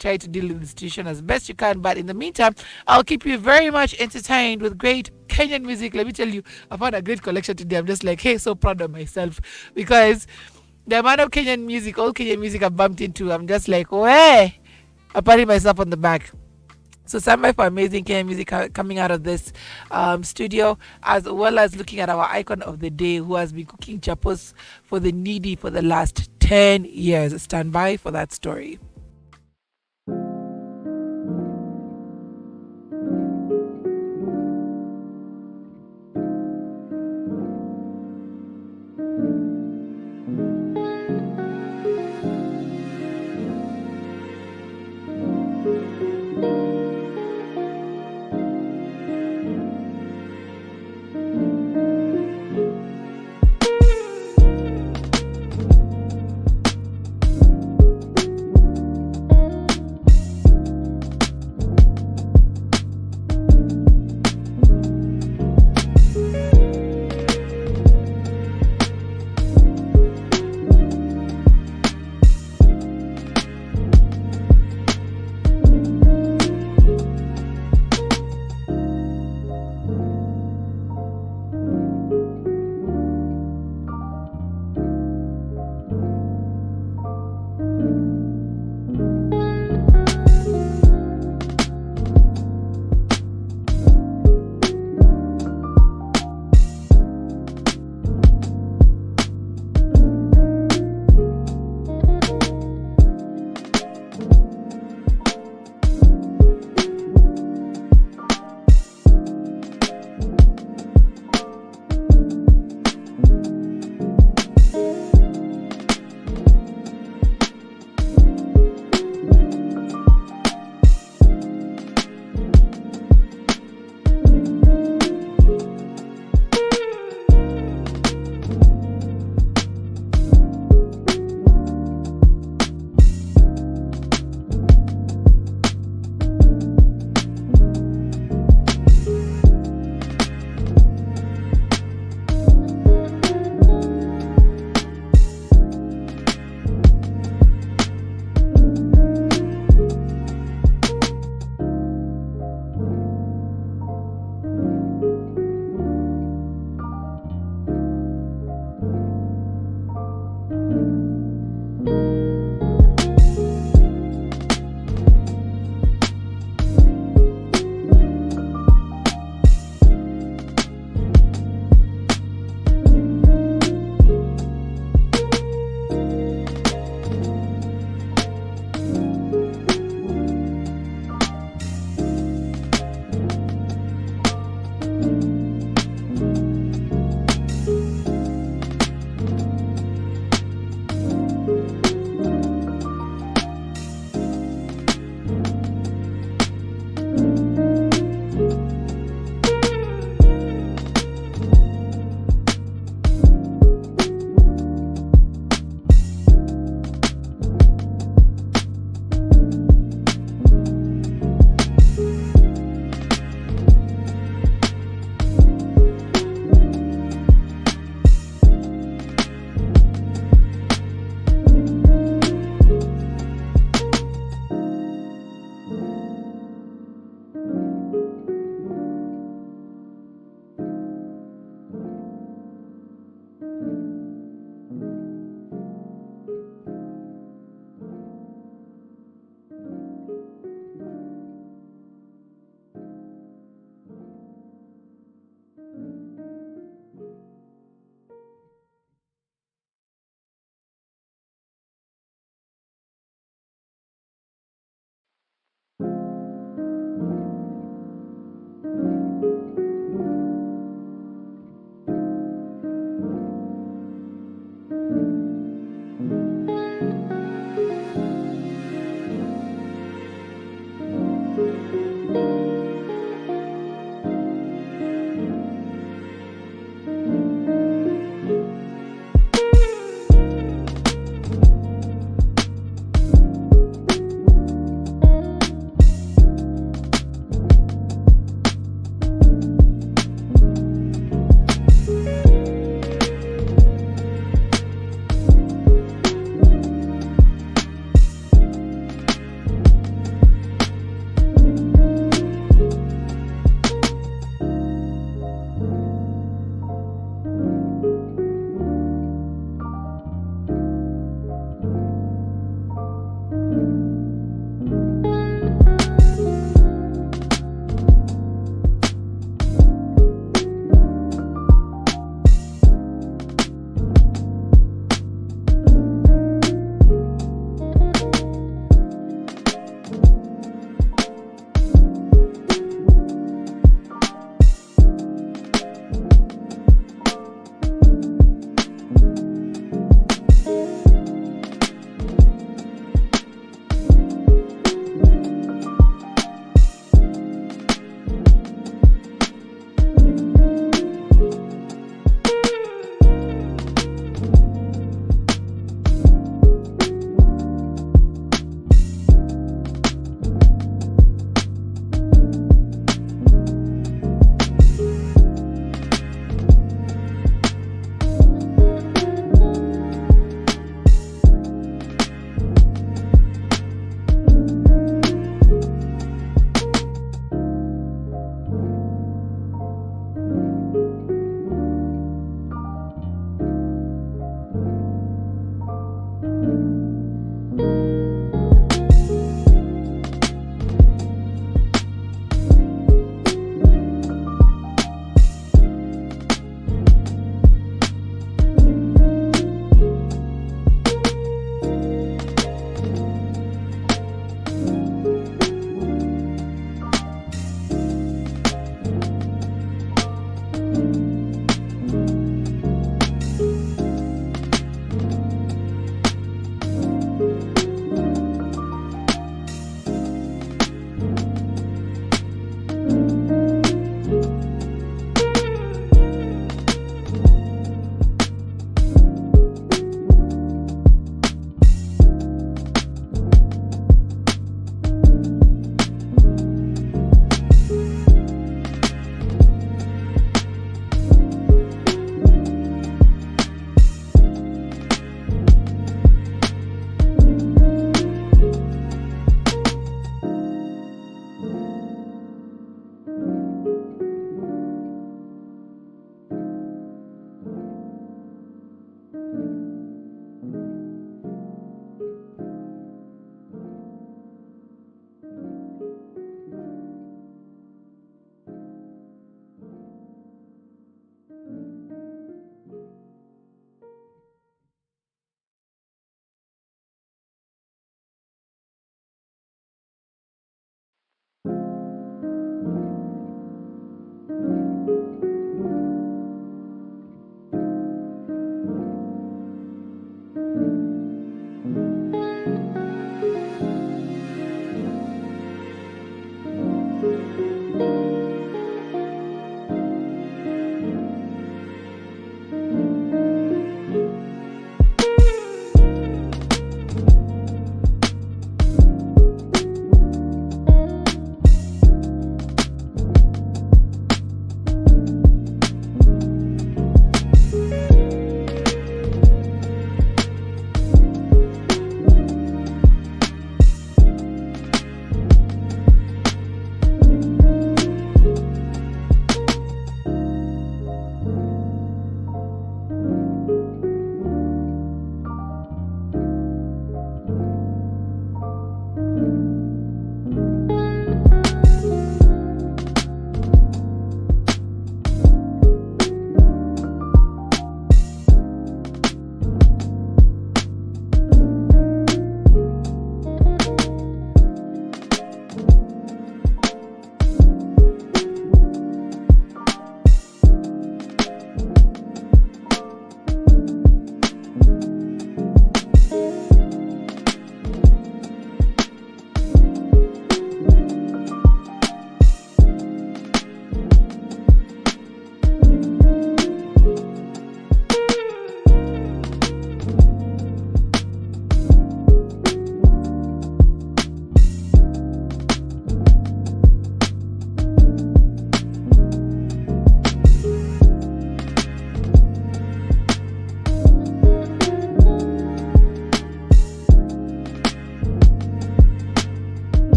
try to deal with the situation as best you can. But in the meantime, I'll keep you very much entertained with great Kenyan music. Let me tell you, I found a great collection today. I'm just like, hey, so proud of myself because the amount of Kenyan music, all Kenyan music I've bumped into, I'm just like, oh, hey, I'm patting myself on the back. So standby for amazing Kenyan music coming out of this studio, as well as looking at our icon of the day who has been cooking chapos for the needy for the last 10 years. Stand by for that story.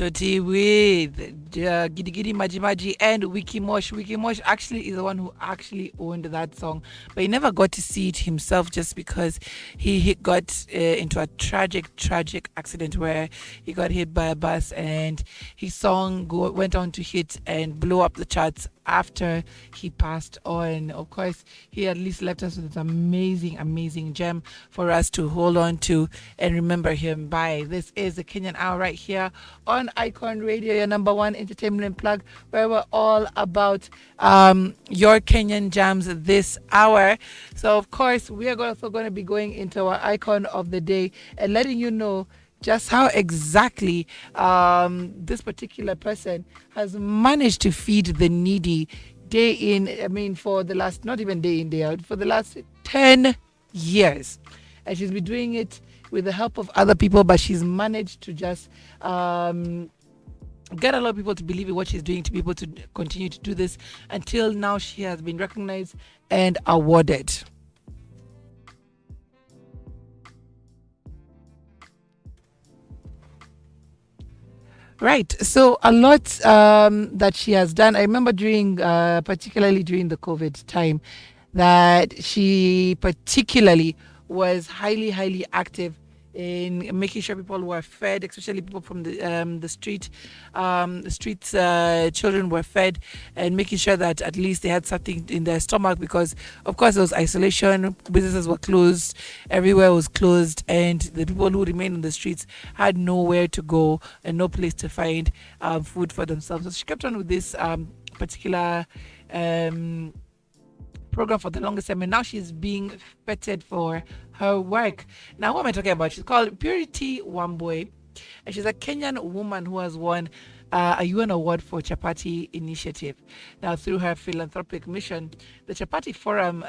Toti with Gidi Gidi Maji Maji and Wiki Mosh. Wiki Mosh actually is the one who actually owned that song, but he never got to see it himself just because he got into a tragic accident where he got hit by a bus, and his song went on to hit and blow up the charts after he passed on. Of course, he at least left us with this amazing gem for us to hold on to and remember him by. This is the Kenyan Hour right here on Icon Radio, your number one entertainment plug, where we're all about your Kenyan jams this hour. So, of course, we are also going to be going into our Icon of the Day and letting you know just how exactly this particular person has managed to feed the needy day in, for the last, not even day in, day out, for the last 10 years. And she's been doing it with the help of other people, but she's managed to just get a lot of people to believe in what she's doing, to be able to continue to do this until now she has been recognized and awarded. Right. So a lot that she has done. I remember particularly during the COVID time, that she particularly was highly active in making sure people were fed, especially people from the streets children were fed, and making sure that at least they had something in their stomach, because of course there was isolation, businesses were closed, everywhere was closed, and the people who remained in the streets had nowhere to go and no place to find food for themselves. So she kept on with this particular program for the longest time, and now she's being feted for her work. Now, what am I talking about? She's called Purity Wambui, and she's a Kenyan woman who has won a UN award for Chapati Initiative. Now, through her philanthropic mission, the Chapati Forum,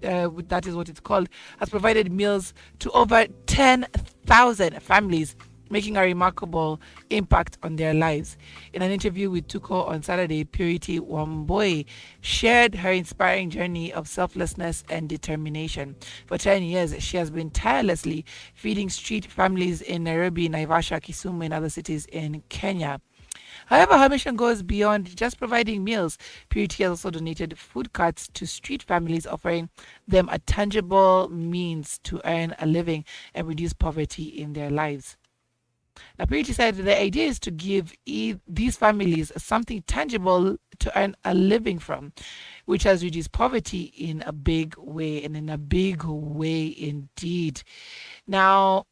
that is what it's called, has provided meals to over 10,000 families, making a remarkable impact on their lives. In an interview with Tuko on Saturday, Purity Wambui shared her inspiring journey of selflessness and determination. For 10 years, she has been tirelessly feeding street families in Nairobi, Naivasha, Kisumu, and other cities in Kenya. However, her mission goes beyond just providing meals. Purity has also donated food carts to street families, offering them a tangible means to earn a living and reduce poverty in their lives. Now, Purity said the idea is to give these families something tangible to earn a living from, which has reduced poverty in a big way, and in a big way indeed. Now,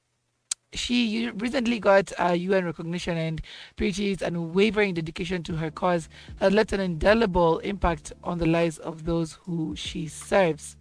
she recently got UN recognition, and Purity's unwavering dedication to her cause has left an indelible impact on the lives of those who she serves.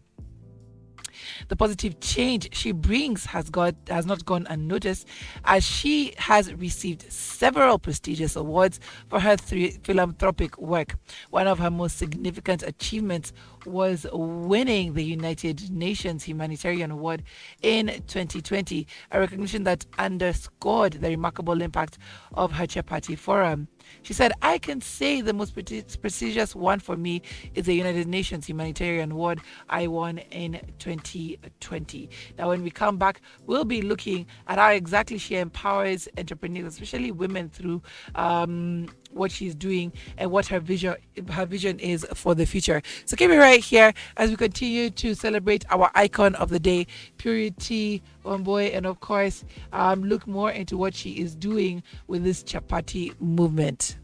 The positive change she brings has not gone unnoticed, as she has received several prestigious awards for her philanthropic work. One of her most significant achievements was winning the United Nations Humanitarian Award in 2020, a recognition that underscored the remarkable impact of her Chapati Forum. She said, "I can say the most prestigious one for me is the United Nations Humanitarian Award I won in 2020. Now, when we come back, we'll be looking at how exactly she empowers entrepreneurs, especially women, through what she's doing and what her vision is for the future. So keep it right here as we continue to celebrate our icon of the day, Purity Wambui, and of course look more into what she is doing with this Chapati movement.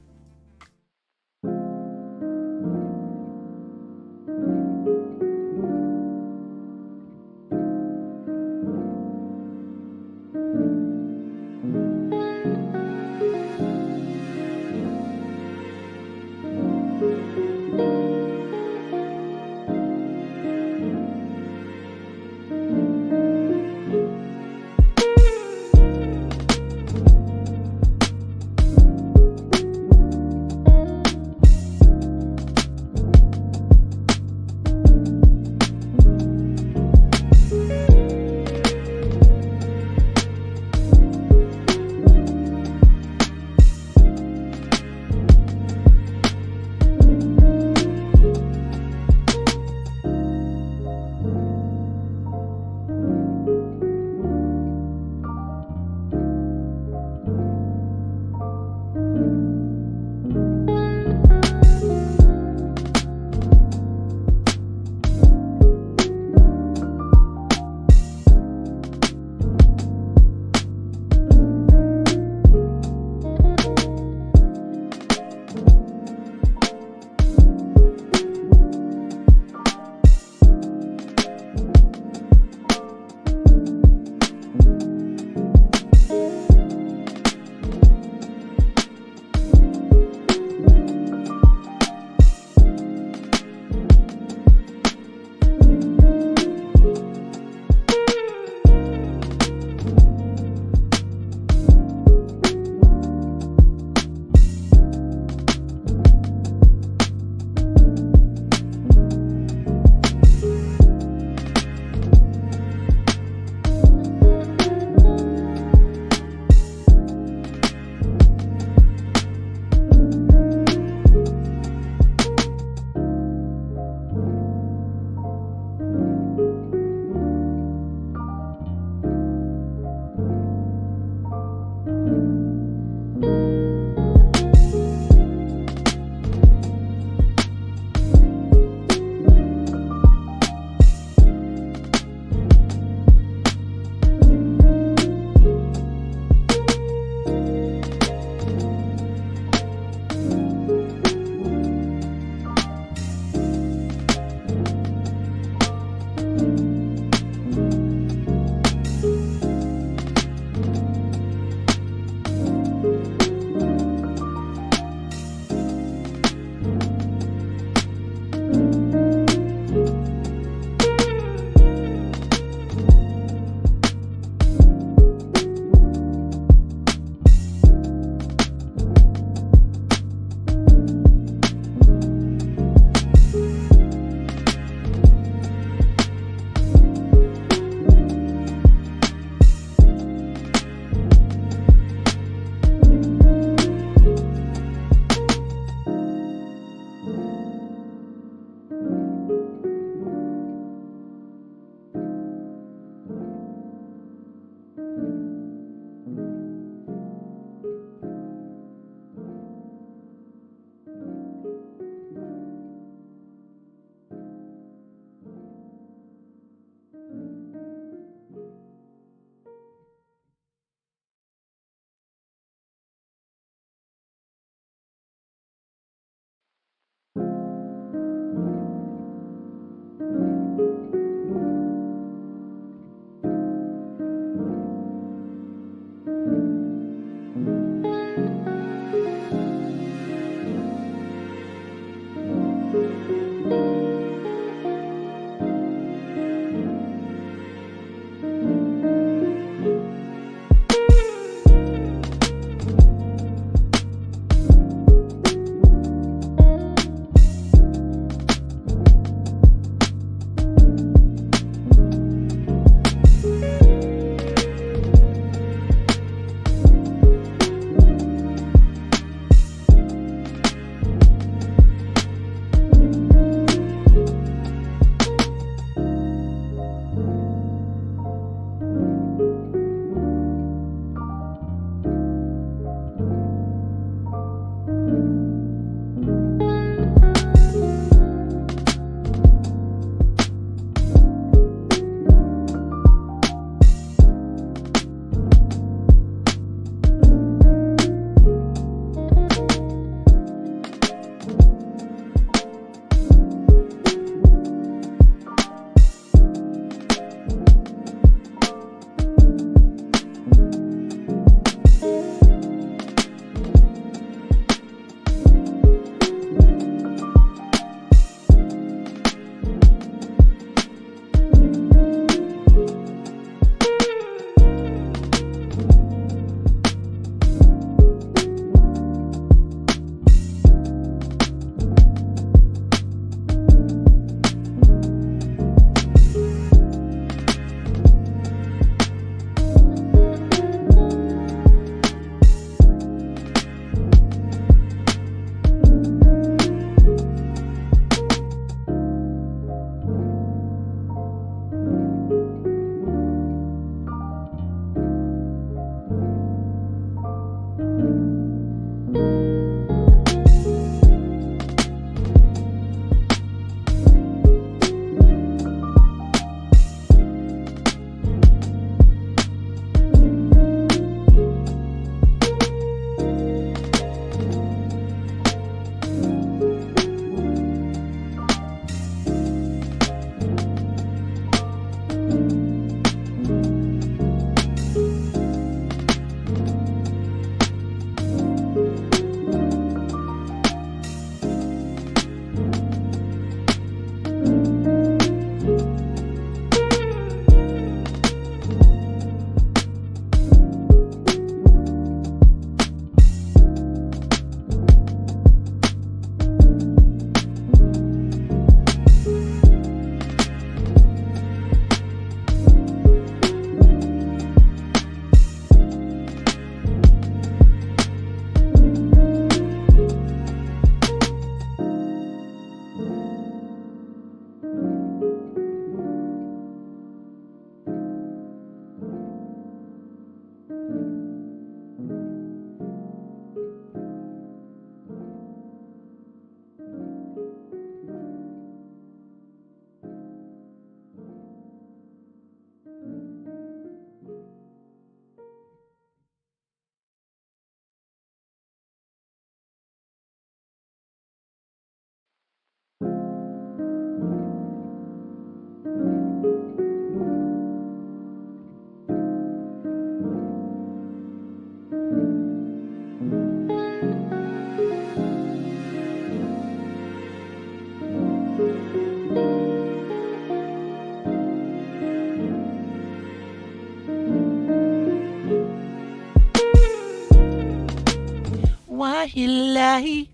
fly.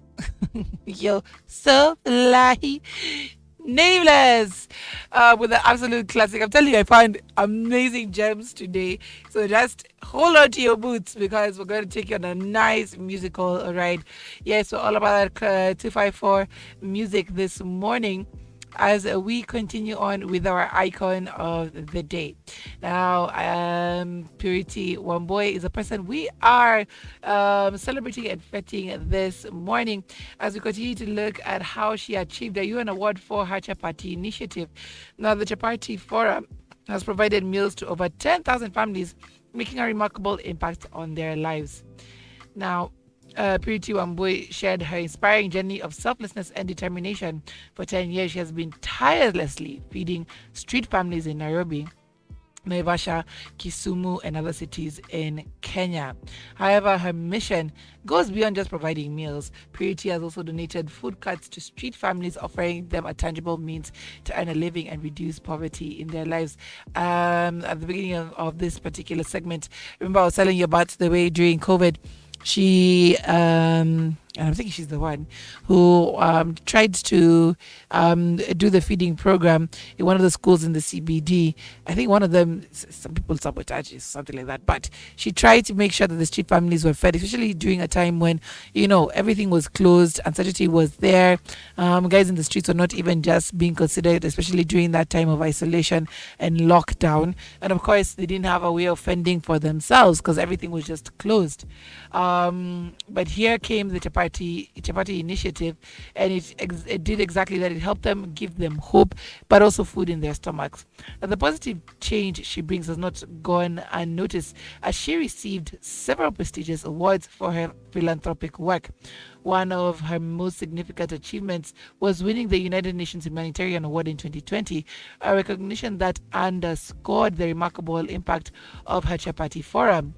Yo, so fly. Nameless with the absolute classic. I'm telling you, I found amazing gems today. So just hold on to your boots because we're going to take you on a nice musical ride. Yeah, so all about that 254 music this morning as we continue on with our icon of the day. Now, Purity One Boy is a person we are celebrating and fetting this morning as we continue to look at how she achieved a UN award for her Chapati initiative. Now, the Chapati Forum has provided meals to over 10,000 families, making a remarkable impact on their lives. Now, Purity Wambui shared her inspiring journey of selflessness and determination. For 10 years, she has been tirelessly feeding street families in Nairobi, Naivasha, Kisumu, and other cities in Kenya. However, her mission goes beyond just providing meals. Purity has also donated food carts to street families, offering them a tangible means to earn a living and reduce poverty in their lives. At the beginning of this particular segment, remember I was telling you about the way during COVID, she and I'm thinking she's the one who tried to do the feeding program in one of the schools in the CBD. I think one of them, some people sabotage something like that. But she tried to make sure that the street families were fed, especially during a time when, everything was closed, uncertainty was there. Guys in the streets were not even just being considered, especially during that time of isolation and lockdown. And of course, they didn't have a way of fending for themselves because everything was just closed. But here came the Chapati initiative, and it did exactly that. It helped them, give them hope, but also food in their stomachs. And the positive change she brings has not gone unnoticed, as she received several prestigious awards for her philanthropic work. One of her most significant achievements was winning the United Nations Humanitarian Award in 2020, a recognition that underscored the remarkable impact of her Chapati Forum.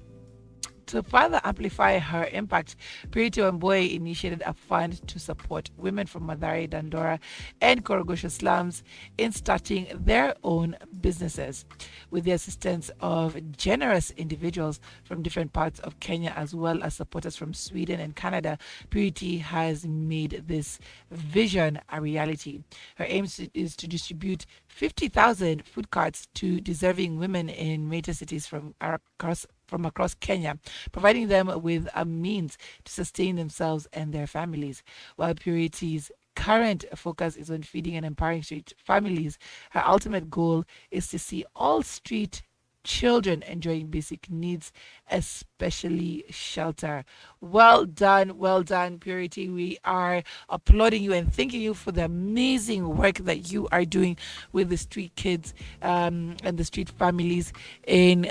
To further amplify her impact, Purity Wambui initiated a fund to support women from Mathare, Dandora, and Korogosho slums in starting their own businesses. With the assistance of generous individuals from different parts of Kenya, as well as supporters from Sweden and Canada, Purity has made this vision a reality. Her aim is to distribute 50,000 food carts to deserving women in major cities from across Kenya, providing them with a means to sustain themselves and their families. While Purity's current focus is on feeding and empowering street families, her ultimate goal is to see all street children enjoying basic needs, especially shelter. Well done, Purity. We are applauding you and thanking you for the amazing work that you are doing with the street kids and the street families in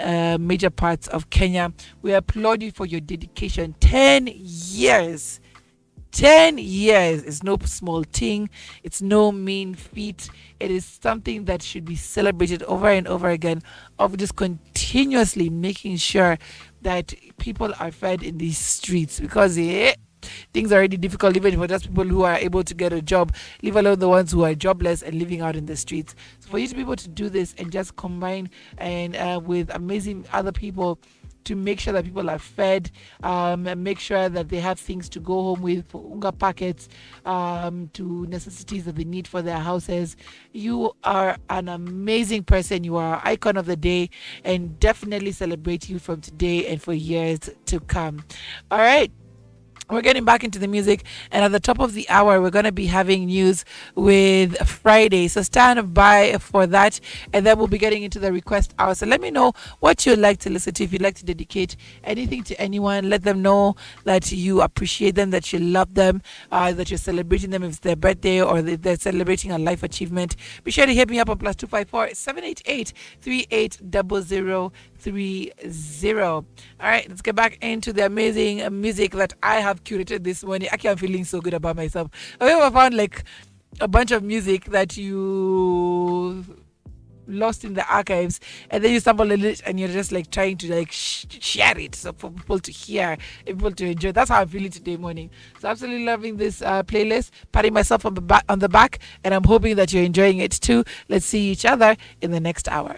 major parts of Kenya. We applaud you for your dedication. 10 years. 10 years is no small thing. It's no mean feat. It is something that should be celebrated over and over again, of just continuously making sure that people are fed in these streets, because things are already difficult even for just people who are able to get a job, leave alone the ones who are jobless and living out in the streets. So for you to be able to do this and just combine and with amazing other people to make sure that people are fed, and make sure that they have things to go home with, for unga packets, to necessities that they need for their houses. You are an amazing person. You are an icon of the day, and definitely celebrate you from today and for years to come. All right. We're getting back into the music, and at the top of the hour, we're going to be having news with Friday. So stand by for that, and then we'll be getting into the request hour. So let me know what you'd like to listen to. If you'd like to dedicate anything to anyone, let them know that you appreciate them, that you love them, that you're celebrating them if it's their birthday or if they're celebrating a life achievement. Be sure to hit me up on +254 788 380030. All right, let's get back into the amazing music that I have curated this morning. Actually, I'm feeling so good about myself. Have you ever found like a bunch of music that you lost in the archives, and then you stumble on it and you're just like trying to like share it so for people to hear, people to enjoy? That's how I'm feeling today morning. So absolutely loving this playlist, patting myself on the back, and I'm hoping that you're enjoying it too. Let's see each other in the next hour.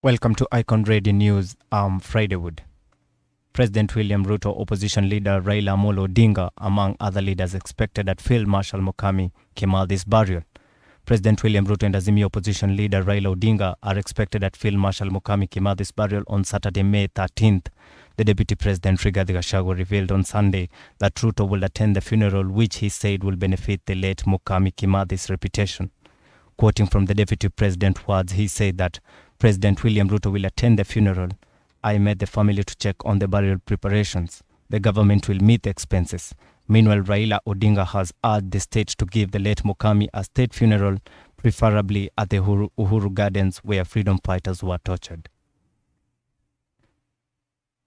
Welcome to Icon Radio News. I'm Fridaywood. President William Ruto, opposition leader Raila Amolo Odinga, among other leaders expected at Field Marshal Mukami Kimathe's burial. President William Ruto and Azimio opposition leader Raila Odinga are expected at Field Marshal Mukami Kimathe's burial on Saturday, May 13th. The Deputy President Rigathi Gachagua revealed on Sunday that Ruto will attend the funeral, which he said will benefit the late Mukami Kimathe's reputation. Quoting from the Deputy President's words, he said that President William Ruto will attend the funeral. I met the family to check on the burial preparations. The government will meet the expenses. Meanwhile, Raila Odinga has urged the state to give the late Mukami a state funeral, preferably at the Uhuru Gardens where freedom fighters were tortured.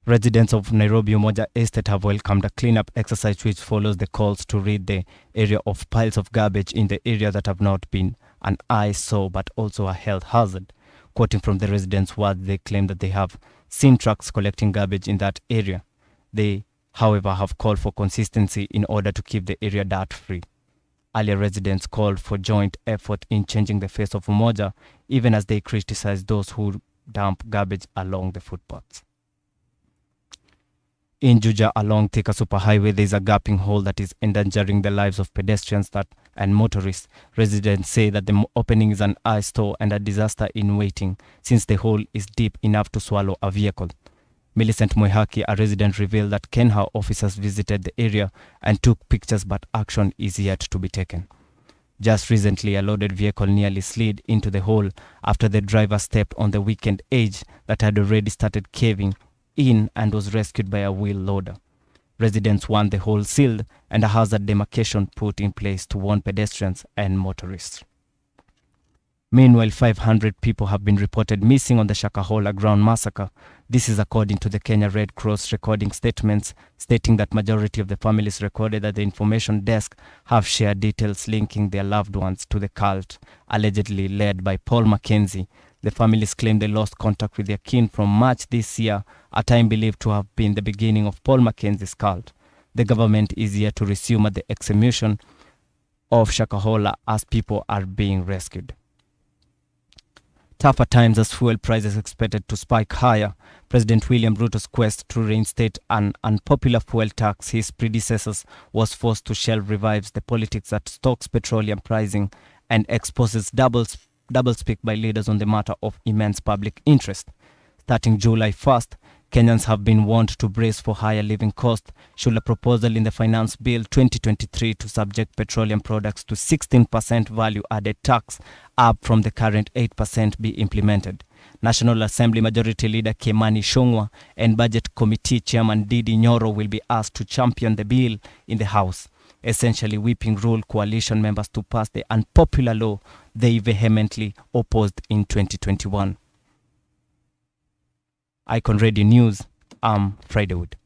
Residents of Nairobi Umoja Estate have welcomed a cleanup exercise which follows the calls to rid the area of piles of garbage in the area that have not been an eyesore but also a health hazard. Quoting from the residents' words, they claim that they have seen trucks collecting garbage in that area. They, however, have called for consistency in order to keep the area dirt-free. Earlier residents called for joint effort in changing the face of Umoja, even as they criticized those who dump garbage along the footpaths. In Juja, along Thika Superhighway, there is a gaping hole that is endangering the lives of pedestrians and motorists. Residents say that the opening is an eyesore and a disaster in waiting, since the hole is deep enough to swallow a vehicle. Millicent Moihaki, a resident, revealed that Kenha officers visited the area and took pictures, but action is yet to be taken. Just recently, a loaded vehicle nearly slid into the hole after the driver stepped on the weakened edge that had already started caving in and was rescued by a wheel loader. Residents want the hole sealed and a hazard demarcation put in place to warn pedestrians and motorists. Meanwhile, 500 people have been reported missing on the Shakahola ground massacre. This is according to the Kenya Red Cross recording statements, stating that majority of the families recorded at the information desk have shared details linking their loved ones to the cult, allegedly led by Paul Mackenzie. The families claim they lost contact with their kin from March this year, a time believed to have been the beginning of Paul Mackenzie's cult. The government is yet to resume at the exhumation of Shakahola as people are being rescued. Tougher times as fuel prices expected to spike higher. President William Ruto's quest to reinstate an unpopular fuel tax his predecessors was forced to shelve revives the politics that stokes petroleum pricing and exposes doublespeak by leaders on the matter of immense public interest. Starting July 1st, Kenyans have been warned to brace for higher living costs should a proposal in the Finance Bill 2023 to subject petroleum products to 16% value-added tax, up from the current 8%, be implemented. National Assembly Majority Leader Kimani Ichung'wah and Budget Committee Chairman Ndindi Nyoro will be asked to champion the bill in the House, essentially whipping rule coalition members to pass the unpopular law they vehemently opposed in 2021. Icon Radio News, I'm Fridaywood.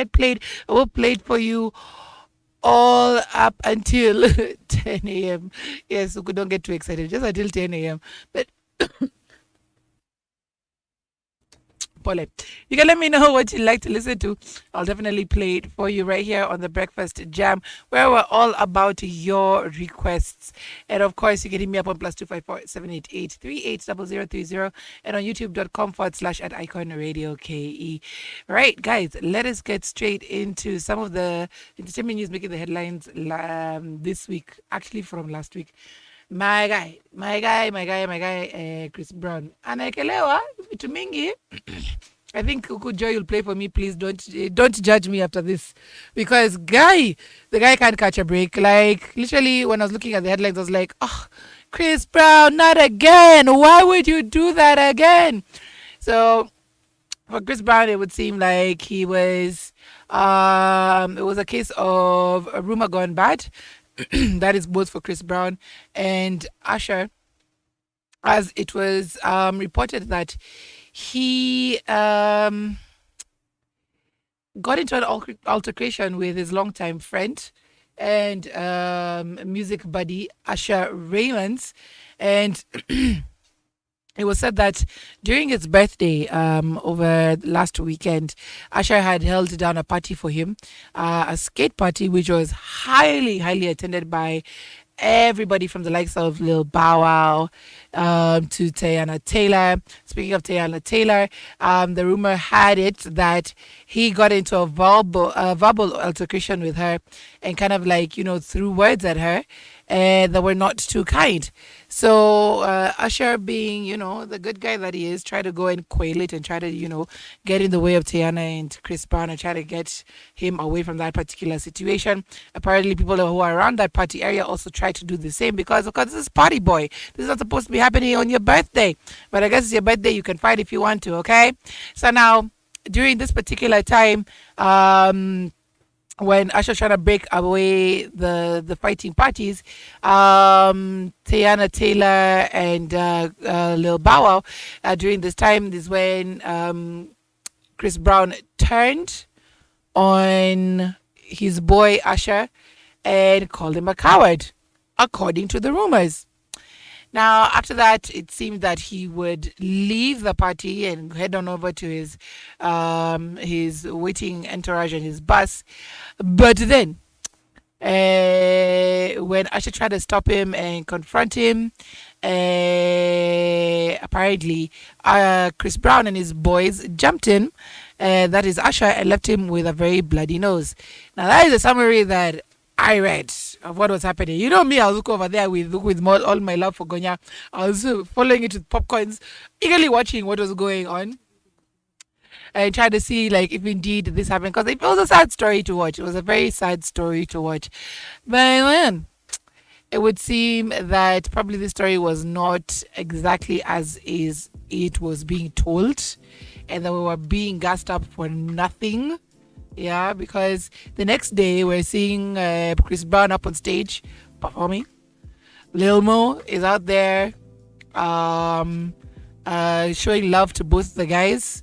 get played. I will play it for you all up until 10 a.m. Yes, so don't get too excited. Just until 10 a.m. But Pole. You can let me know what you'd like to listen to. I'll definitely play it for you right here on the Breakfast Jam, where we're all about your requests. And of course, you can hit me up on +254 788 380030 and on youtube.com/@ icon radio KE. Right, guys, let us get straight into some of the entertainment news making the headlines this week, actually from last week. My guy, Chris Brown. Anaekelewa vitu mingi. I think Kuku Joy will play for me. Please don't judge me after this, because the guy can't catch a break. Like literally, when I was looking at the headlines, I was like, "Oh, Chris Brown, not again! Why would you do that again?" So for Chris Brown, it would seem like he was. It was a case of a rumor gone bad. That is both for Chris Brown and Usher, as it was reported that he got into an altercation with his longtime friend and music buddy Usher Raymond's, and it was said that during his birthday over last weekend, Usher had held down a party for him, a skate party, which was highly, highly attended by everybody from the likes of Lil Bow Wow to Teyana Taylor. Speaking of Teyana Taylor, the rumor had it that he got into a verbal altercation with her and kind of like, threw words at her that were not too kind. So Usher, being, the good guy that he is, tried to go and quail it and try to, get in the way of Tiana and Chris Brown and try to get him away from that particular situation. Apparently, people who are around that party area also tried to do the same because, of course, this is party boy. This is not supposed to be happening on your birthday. But I guess it's your birthday. You can fight if you want to, okay? So now, during this particular time, when Usher trying to break away the fighting parties, Teyana Taylor and Lil Bow Wow, during this time is when Chris Brown turned on his boy Usher and called him a coward, according to the rumors. Now, after that, it seemed that he would leave the party and head on over to his waiting entourage and his bus. But then, when Usher tried to stop him and confront him, apparently, Chris Brown and his boys jumped in, that is Usher, and left him with a very bloody nose. Now, that is a summary that I read of what was happening. You know me, I was looking over there with all my love for Gonya. I was following it with popcorns, eagerly watching what was going on and trying to see like if indeed this happened, because it was a sad story to watch. It was a very sad story to watch. But man, it would seem that probably the story was not exactly as it was being told, and that we were being gassed up for nothing. Yeah, because the next day we're seeing Chris Brown up on stage performing. Lil Mo is out there showing love to both the guys.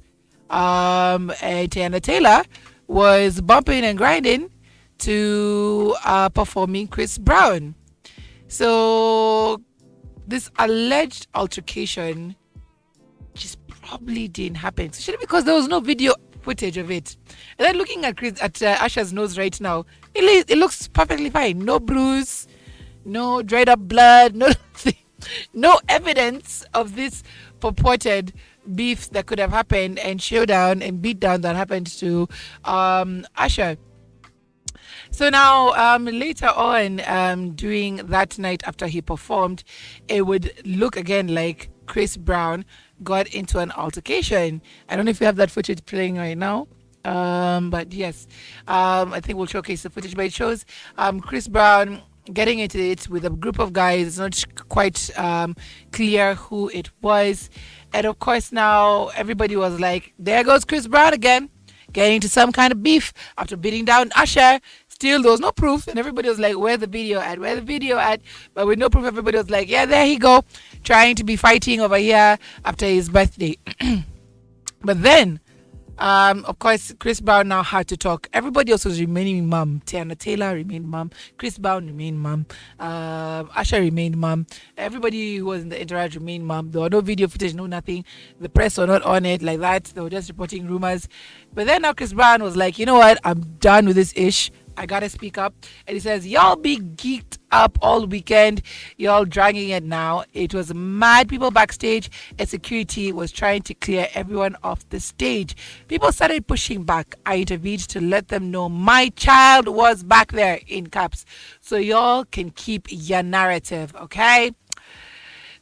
And Teyana Taylor was bumping and grinding to performing Chris Brown. So this alleged altercation just probably didn't happen, especially because there was no video footage of it. And then looking at Usher's nose right now, it looks perfectly fine. No bruise, no dried up blood, no evidence of this purported beef that could have happened and showdown and beatdown that happened to Usher. So now, later on, during that night after he performed, it would look again like Chris Brown got into an altercation. I don't know if you have that footage playing right now. But yes, I think we'll showcase the footage, but it shows Chris Brown getting into it with a group of guys. It's not quite clear who it was. And of course, now everybody was like, there goes Chris Brown again, getting into some kind of beef after beating down Usher. Still, there was no proof, and everybody was like, where's the video at? Where's the video at? But with no proof, everybody was like, yeah, there he go, trying to be fighting over here after his birthday. But then, Of course, Chris Brown now had to talk. Everybody else was remaining mum. Tiana Taylor remained mum. Chris Brown remained mum. Asha remained mum. Everybody who was in the entourage remained mum. There were no video footage, no nothing. The press were not on it like that. They were just reporting rumors. But then now Chris Brown was like, you know what? I'm done with this ish. I gotta speak up. And he says, y'all be geeked up all weekend. Y'all dragging it now. It was mad people backstage, and security was trying to clear everyone off the stage. People started pushing back. I intervened to let them know my child was back there in caps. So y'all can keep your narrative, okay?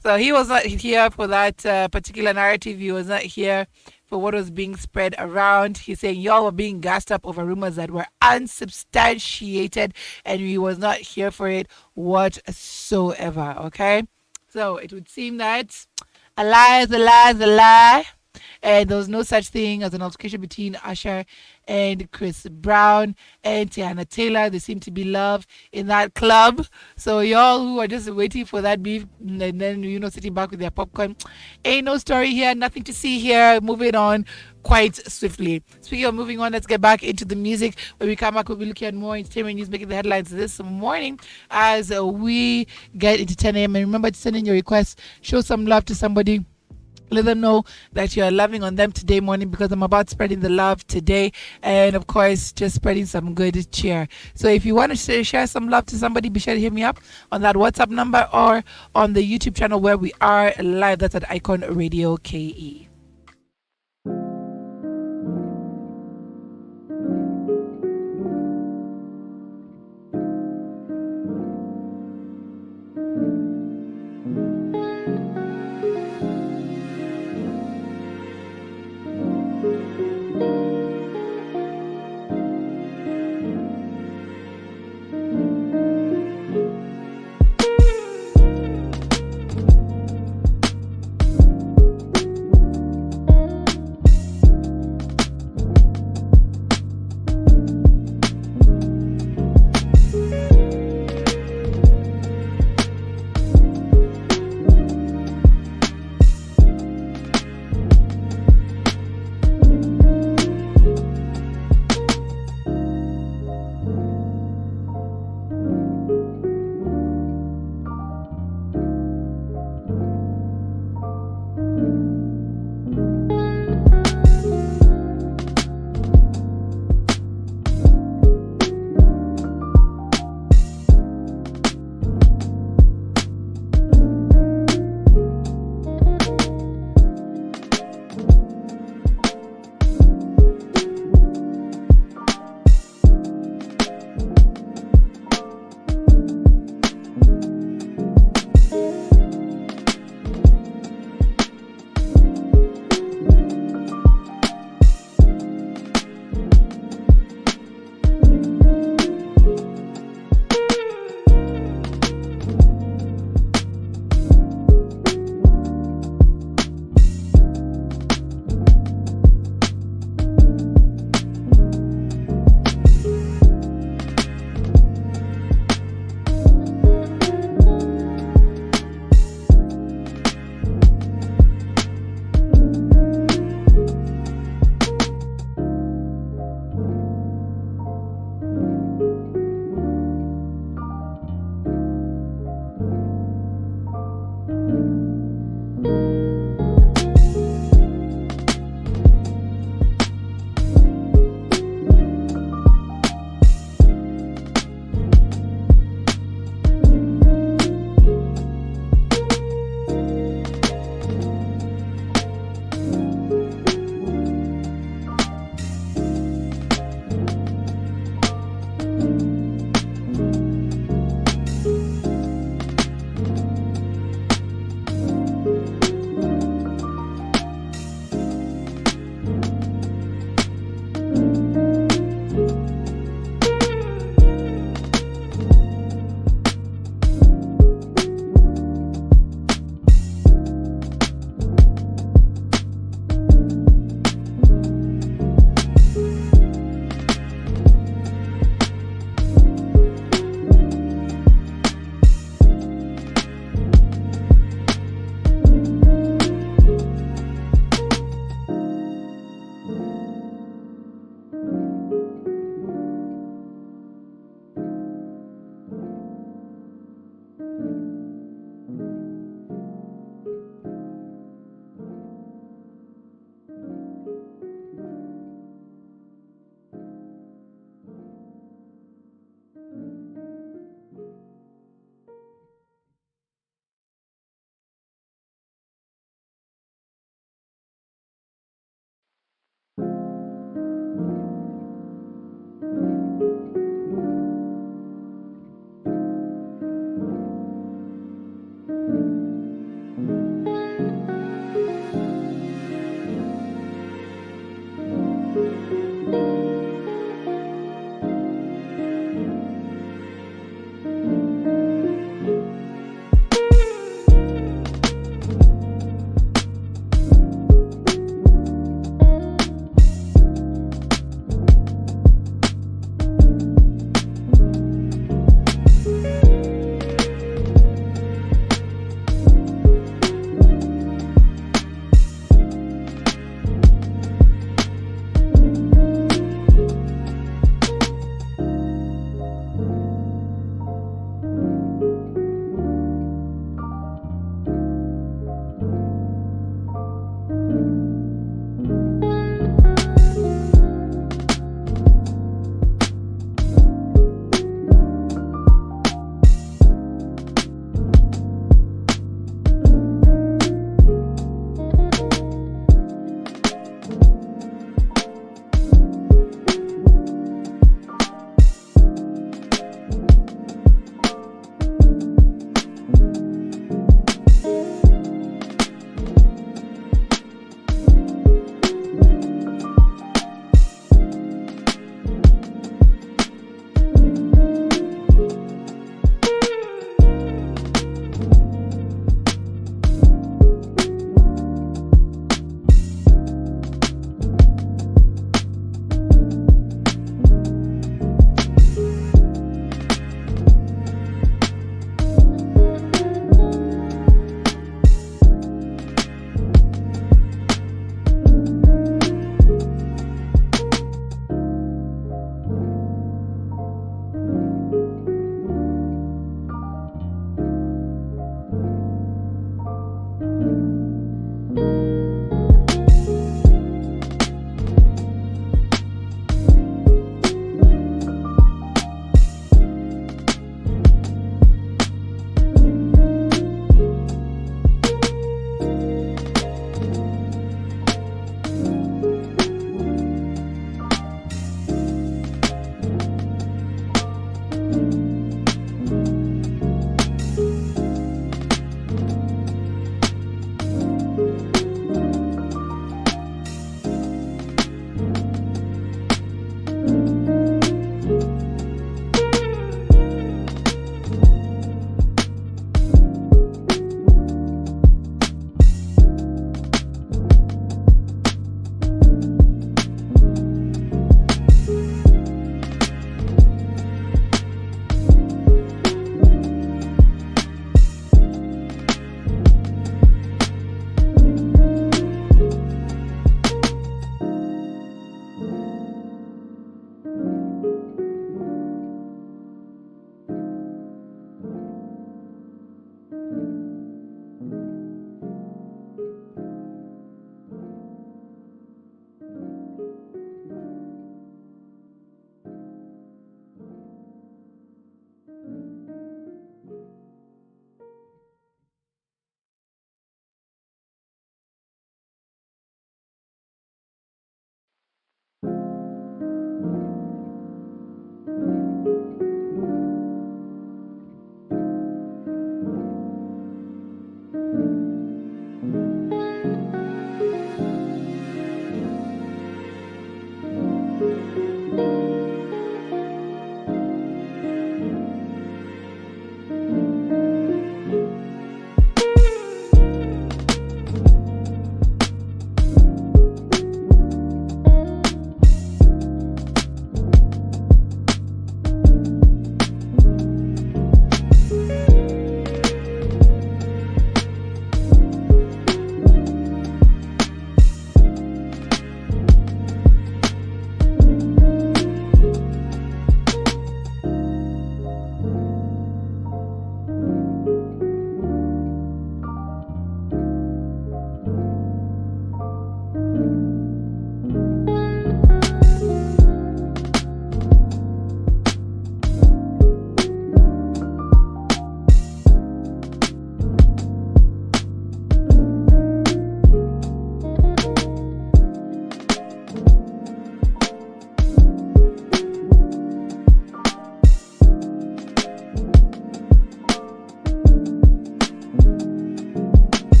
So he was not here for that particular narrative. He was not here for what was being spread around. He's saying y'all were being gassed up over rumors that were unsubstantiated, and he was not here for it whatsoever. Okay, so it would seem that a lie is a lie is a lie. And there was no such thing as an altercation between Usher and Chris Brown and Tiana Taylor. They seem to be love in that club. So y'all who are just waiting for that beef and then sitting back with their popcorn, ain't no story here, nothing to see here. Moving on quite swiftly. Speaking of moving on, let's get back into the music. When we come back, we'll be looking at more entertainment news making the headlines this morning as we get into 10 a.m. And remember to send in your requests. Show some love to somebody. Let them know that you're loving on them today morning, because I'm about spreading the love today, and of course just spreading some good cheer. So if you want to share some love to somebody, be sure to hit me up on that WhatsApp number or on the YouTube channel where we are live. That's at Icon Radio KE.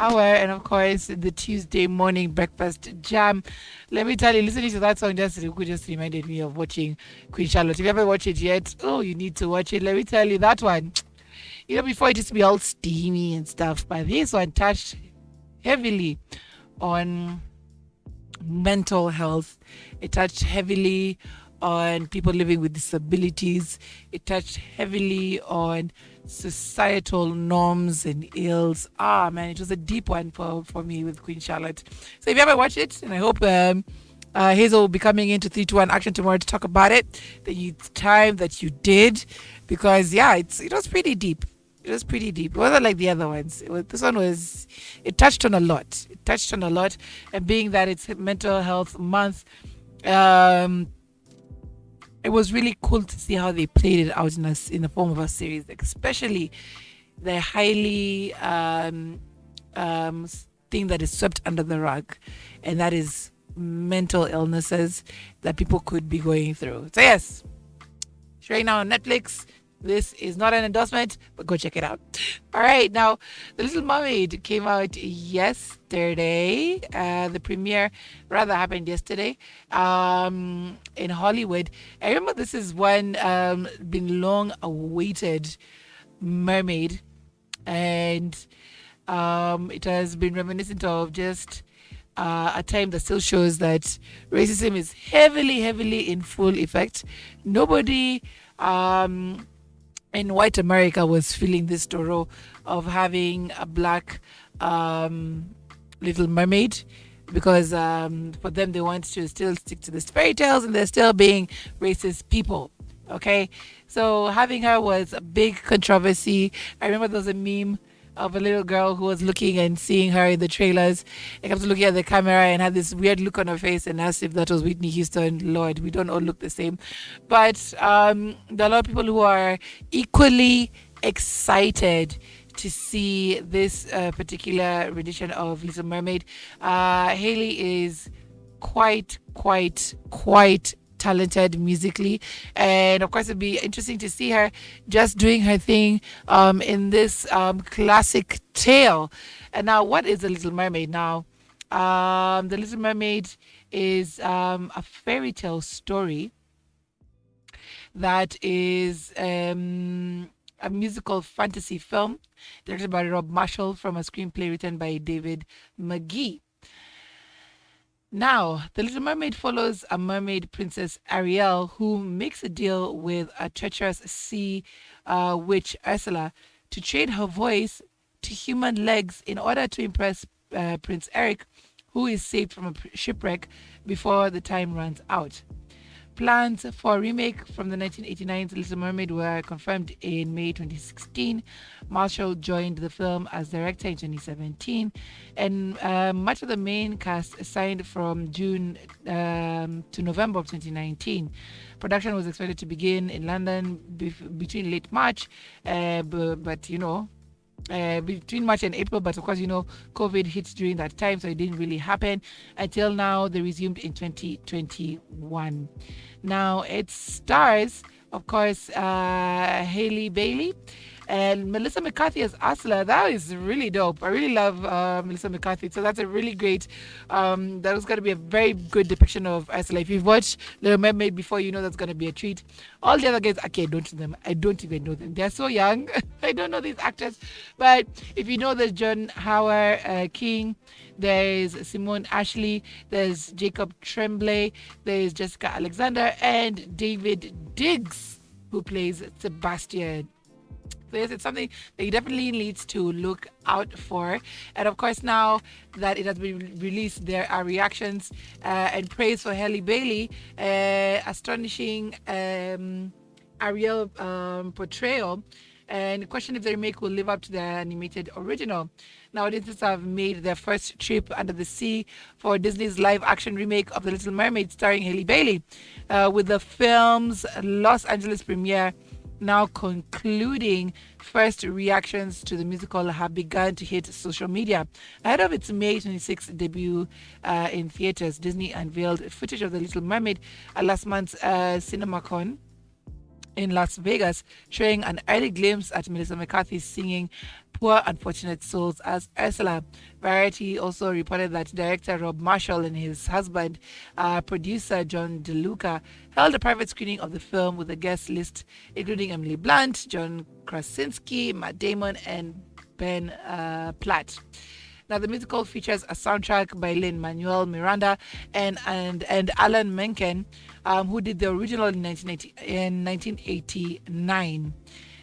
hour, and of course the Tuesday morning breakfast jam. Let me tell you, listening to that song just reminded me of watching Queen Charlotte. If you haven't watched it yet, oh, you need to watch it. Let me tell you, that one, before it used to be all steamy and stuff, but this one touched heavily on mental health. It touched heavily on people living with disabilities. It touched heavily on societal norms and ills. Ah, man, it was a deep one for me with Queen Charlotte. So if you haven't watched it, and I hope Hazel will be coming into 321 Action tomorrow to talk about it, then it's time that you did, because yeah, it was pretty deep. It was pretty deep. It wasn't like the other ones. This one was, it touched on a lot. It touched on a lot. And being that it's mental health month, it was really cool to see how they played it out in the form of a series, like especially the highly thing that is swept under the rug, and that is mental illnesses that people could be going through. So yes, it's right now on Netflix. This is not an endorsement, but go check it out. All right, now The Little Mermaid came out yesterday. The premiere rather happened yesterday in Hollywood. I remember this is one been long awaited mermaid, and it has been reminiscent of just a time that still shows that racism is heavily in full effect. Nobody in white America was feeling this sorrow of having a black Little Mermaid, because for them they want to still stick to these fairy tales, and they're still being racist people. Okay, so having her was a big controversy. I remember there was a meme of a little girl who was looking and seeing her in the trailers, and comes to looking at the camera and had this weird look on her face and asked if that was Whitney Houston. Lord, we don't all look the same. But there are a lot of people who are equally excited to see this particular rendition of Little Mermaid. Haley is quite talented musically, and of course it'd be interesting to see her just doing her thing in this classic tale. And now, what is The Little Mermaid? Now, The Little Mermaid is a fairy tale story that is a musical fantasy film directed by Rob Marshall from a screenplay written by David McGee. Now, The Little Mermaid follows a mermaid princess, Ariel, who makes a deal with a treacherous sea witch, Ursula, to trade her voice to human legs in order to impress Prince Eric, who is saved from a shipwreck before the time runs out. Plans for a remake from the 1989 Little Mermaid were confirmed in May 2016. Marshall joined the film as director in 2017, and much of the main cast signed from June to November of 2019. Production was expected to begin in London between late March, but between March and April, but of course, COVID hit during that time, so it didn't really happen until now. They resumed in 2021. Now it stars, of course, Hailey Bailey and Melissa McCarthy as Ursula. That is really dope. I really love Melissa McCarthy, so that's a really great. That was going to be a very good depiction of Ursula. If you've watched Little Mermaid before, you know that's going to be a treat. All the other guys, okay, I don't know them. I don't even know them. They're so young. I don't know these actors, but if you know, there's John Howard King, there's Simone Ashley, there's Jacob Tremblay, there's Jessica Alexander, and David Diggs, who plays Sebastian. So yes, it's something that you definitely needs to look out for. And of course, now that it has been released, there are reactions and praise for Hailey Bailey, astonishing Ariel portrayal, and question if the remake will live up to the animated original. Now, audiences have made their first trip under the sea for Disney's live-action remake of The Little Mermaid starring Hailey Bailey, with the film's Los Angeles premiere now concluding. First reactions to the musical have begun to hit social media. Ahead of its May 26th debut in theaters, Disney unveiled footage of The Little Mermaid at last month's CinemaCon. in Las Vegas, showing an early glimpse at Melissa McCarthy singing Poor Unfortunate Souls as Ursula. Variety also reported that director Rob Marshall and his husband, producer John DeLuca, held a private screening of the film with a guest list including Emily Blunt, John Krasinski, Matt Damon, and Ben Platt. Now, the musical features a soundtrack by Lin-Manuel Miranda and Alan Menken, who did the original in 1989.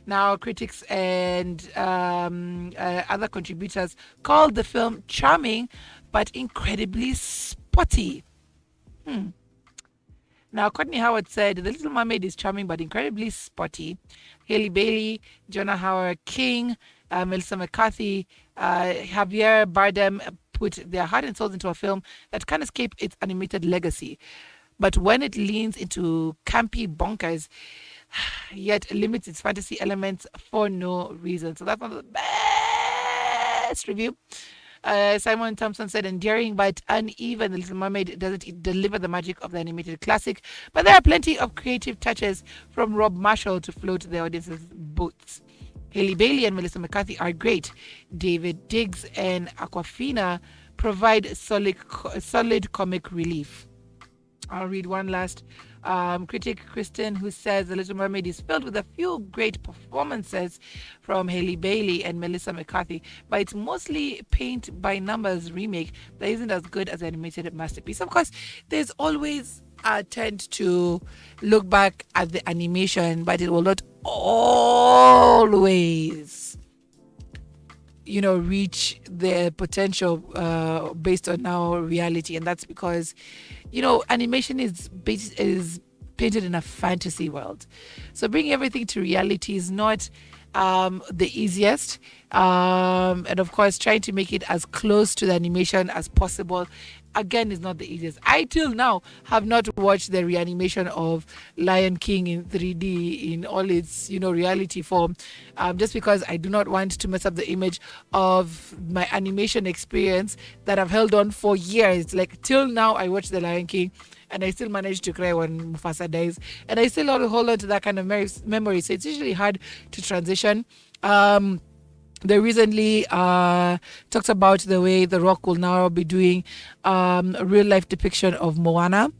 Now, critics and other contributors called the film charming but incredibly spotty. Now, Courtney Howard said, The Little Mermaid is charming but incredibly spotty. Haley Bailey, Jonah Howard King, Melissa McCarthy, Javier Bardem put their heart and souls into a film that can't escape its animated legacy. But when it leans into campy bonkers, yet limits its fantasy elements for no reason. So that's one of the best review. Simon Thompson said, endearing but uneven, The Little Mermaid doesn't deliver the magic of the animated classic, but there are plenty of creative touches from Rob Marshall to float the audience's boats. Haley Bailey and Melissa McCarthy are great. David Diggs and Aquafina provide solid comic relief. I'll read one last critic, Kristen, who says The Little Mermaid is filled with a few great performances from Haley Bailey and Melissa McCarthy, but it's mostly paint by numbers remake that isn't as good as the animated masterpiece. Of course, there's always a tend to look back at the animation, but it will not always reach their potential based on now reality, and that's because animation is painted in a fantasy world, so bringing everything to reality is not the easiest, and of course trying to make it as close to the animation as possible again is not the easiest. I till now have not watched the reanimation of Lion King in 3D in all its reality form, just because I do not want to mess up the image of my animation experience that I've held on for years. Like till now I watch the Lion King and I still manage to cry when Mufasa dies, and I still hold on to that kind of memory, so it's usually hard to transition. They recently talked about the way The Rock will now be doing a real life depiction of Moana,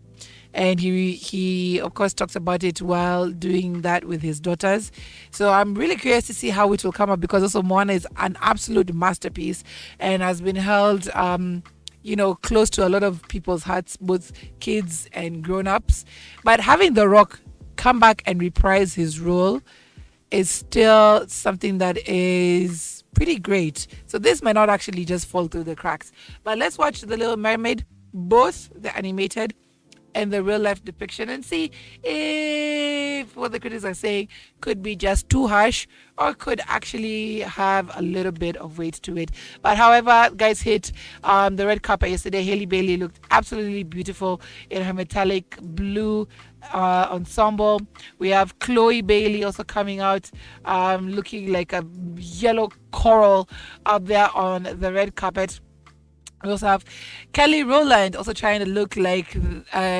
and he of course talks about it while doing that with his daughters. So I'm really curious to see how it will come up, because also Moana is an absolute masterpiece and has been held close to a lot of people's hearts, both kids and grown-ups. But having The Rock come back and reprise his role is still something that is pretty great. So this might not actually just fall through the cracks. But let's watch The Little Mermaid, both the animated and the real life depiction, and see if what the critics are saying could be just too harsh or could actually have a little bit of weight to it. But however, guys hit the red carpet yesterday. Haley Bailey looked absolutely beautiful in her metallic blue ensemble. We have Chloe Bailey also coming out looking like a yellow coral out there on the red carpet. We also have Kelly Rowland also trying to look like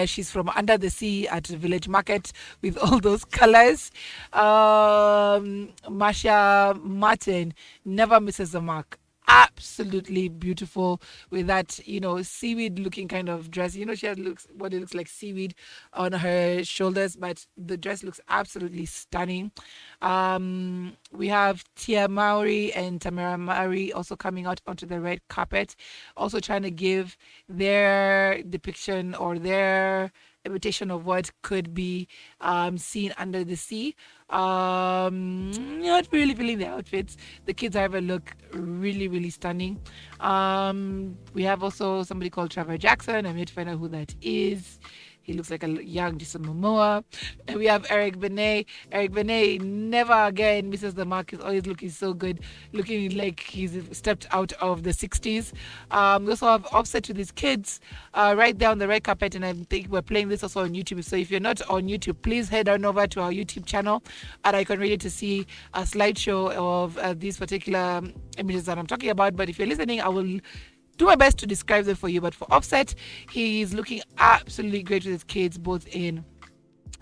she's from under the sea at the village market with all those colors. Marsha Martin never misses the mark. Absolutely beautiful with that, seaweed looking kind of dress. She has what it looks like seaweed on her shoulders, but the dress looks absolutely stunning. We have Tia Mowry and Tamara Mowry also coming out onto the red carpet, also trying to give their depiction or their imitation of what could be seen under the sea. Not really feeling the outfits. The kids, however, look really, really stunning. We have also somebody called Trevor Jackson. I'm yet to find out who that is. He looks like a young Jason Momoa. And we have Eric Benet. Eric Benet never again misses the mark. He's always looking so good, looking like he's stepped out of the 60s. We also have Offset with his kids right there on the red carpet, and I think we're playing this also on YouTube. So if you're not on YouTube, please head on over to our YouTube channel at Icon Radio to see a slideshow of these particular images that I'm talking about. But if you're listening, I will do my best to describe them for you. But for Offset, he's looking absolutely great with his kids, both in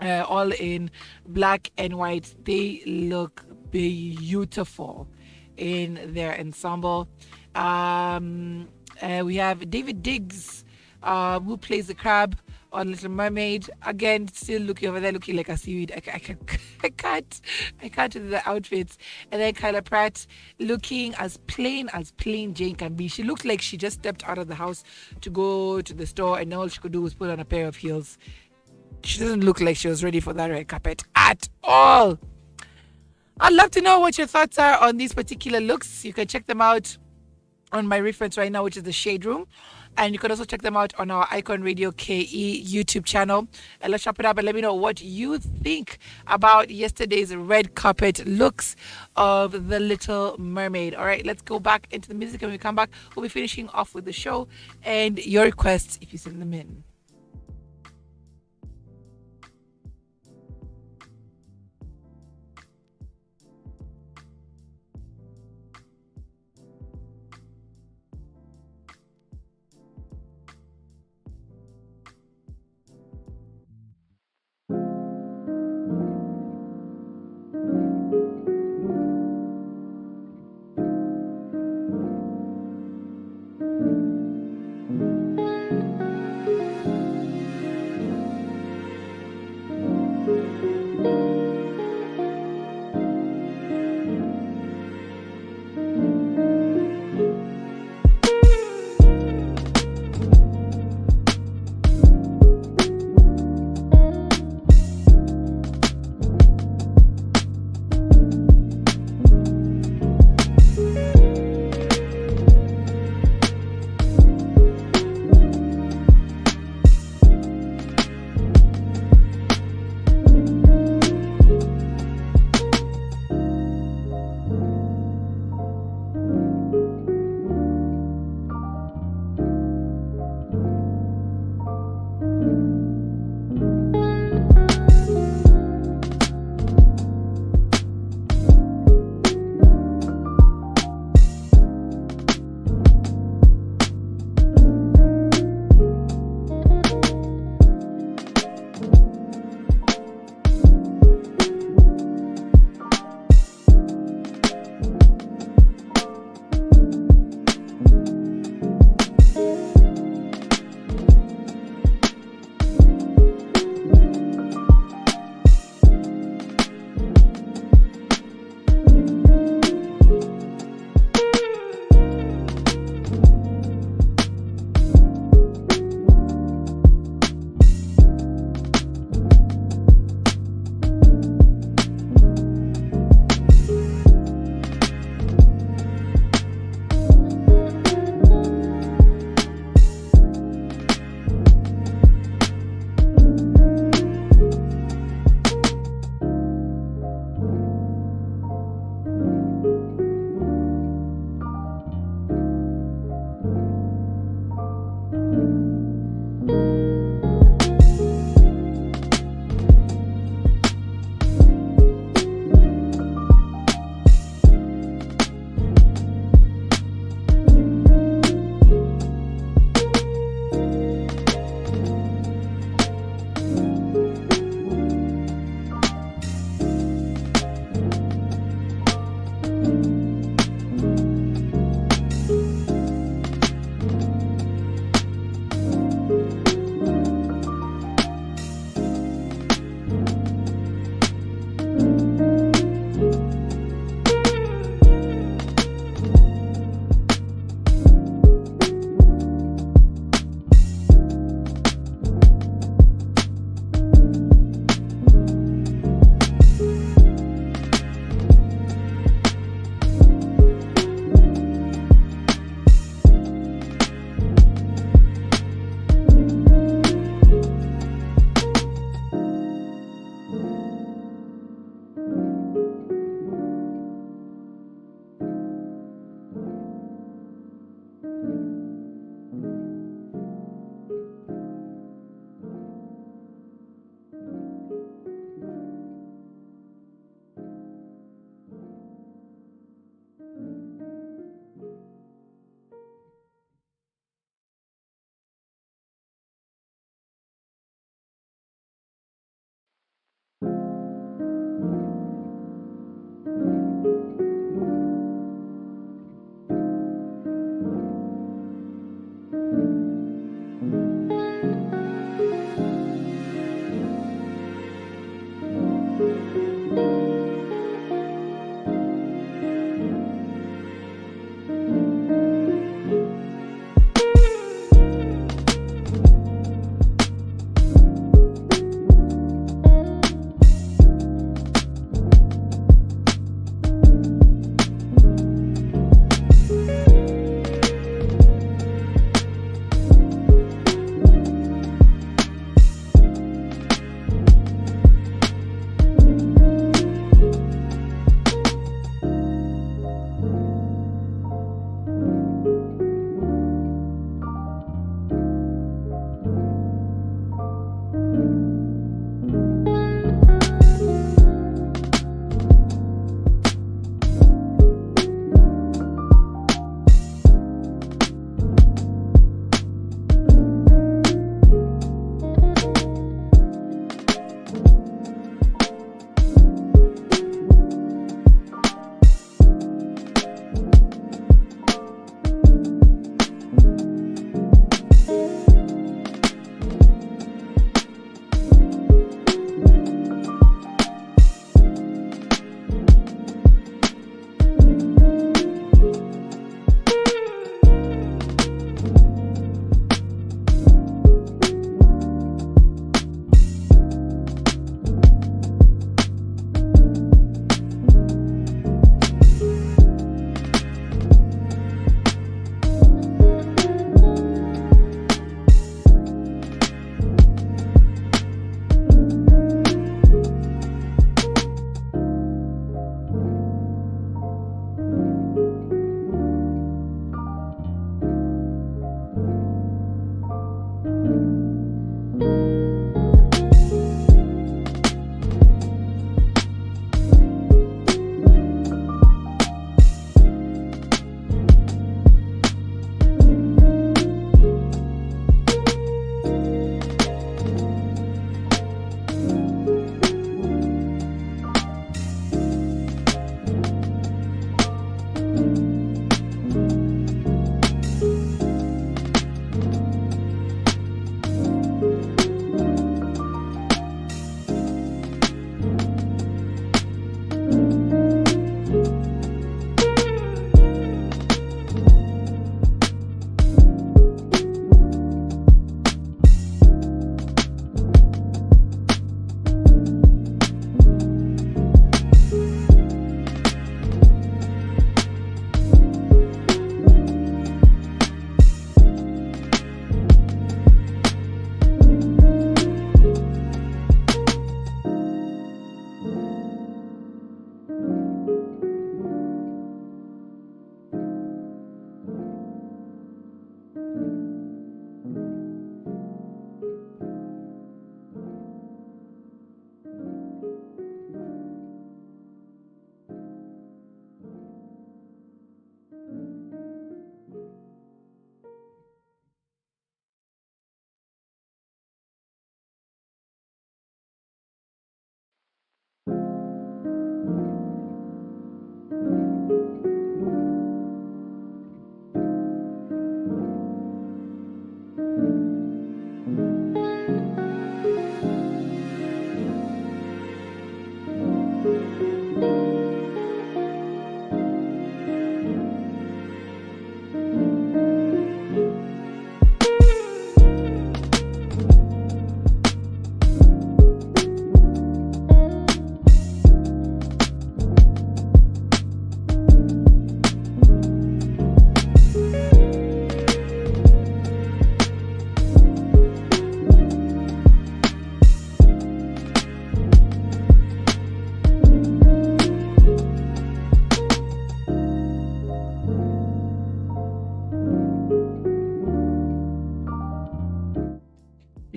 all in black and white. They look beautiful in their ensemble. We have David Diggs, who plays the crab on Little Mermaid. Again, still looking over there, looking like a seaweed. I can't do the outfits. And then Kyla Pratt, looking as plain Jane can be. She looked like she just stepped out of the house to go to the store, and all she could do was put on a pair of heels. She doesn't look like she was ready for that red carpet at all. I'd love to know what your thoughts are on these particular looks. You can check them out on my reference right now, which is the Shade Room. And you can also check them out on our Icon Radio KE YouTube channel. And let's wrap it up and let me know what you think about yesterday's red carpet looks of The Little Mermaid. All right, let's go back into the music. And when we come back, we'll be finishing off with the show and your requests if you send them in.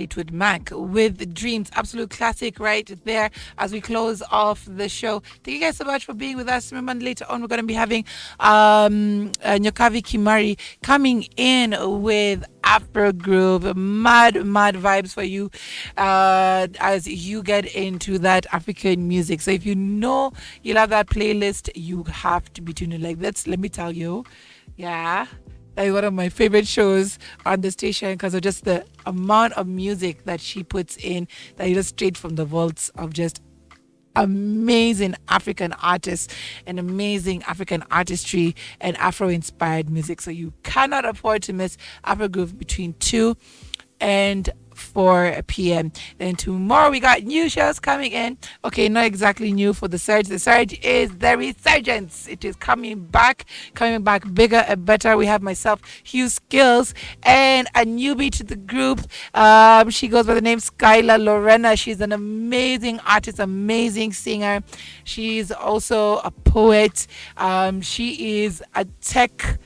Fleetwood Mac with Dreams. Absolute classic right there as we close off the show. Thank you guys so much for being with us. Remember, later on, we're going to be having Nyokavi Kimari coming in with Afro Groove. Mad vibes for you as you get into that African music. So if you know you love that playlist, you have to be tuning like this. Let me tell you. Yeah. That is one of my favorite shows on the station because of just the amount of music that she puts in that is just straight from the vaults of just amazing African artists and amazing African artistry and Afro-inspired music. So you cannot afford to miss Afro Groove between 2 and 4 p.m. Then tomorrow we got new shows coming in. Okay, not exactly new for the Surge. The Surge is the resurgence. It is coming back bigger and better. We have myself, Hugh Skills, and a newbie to the group. She goes by the name Skylar Lorena. She's an amazing artist, amazing singer. She's also a poet. She is a tech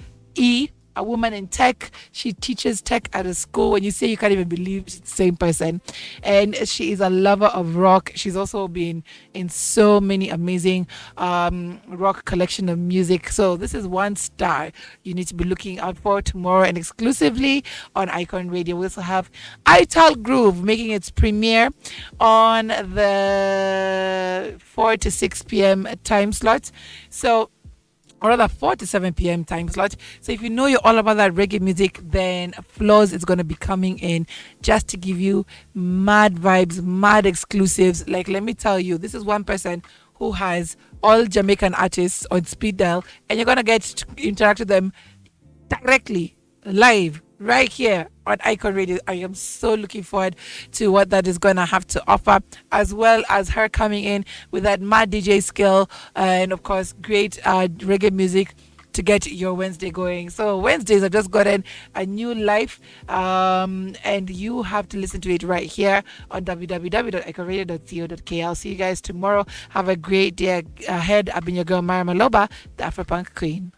a woman in tech. She teaches tech at a school. When you say, you can't even believe it's the same person. And she is a lover of rock. She's also been in so many amazing rock collection of music. So this is one star you need to be looking out for tomorrow, and exclusively on Icon Radio. We also have Ital Groove making its premiere on the 4 to 6 p.m. time slot. So, or rather 4 to 7 p.m. time slot. So if you know you're all about that reggae music, then Flows is going to be coming in just to give you mad vibes, mad exclusives. Like, let me tell you, this is one person who has all Jamaican artists on speed dial, and you're going to get to interact with them directly, live, right here on Icon Radio. I am so looking forward to what that is going to have to offer, as well as her coming in with that mad DJ skill and, of course, great reggae music to get your Wednesday going. So Wednesdays have just gotten a new life, and you have to listen to it right here on www.iconradio.co.k. I'll see you guys tomorrow. Have a great day ahead. I've been your girl, Myra Maloba, the Afropunk Queen.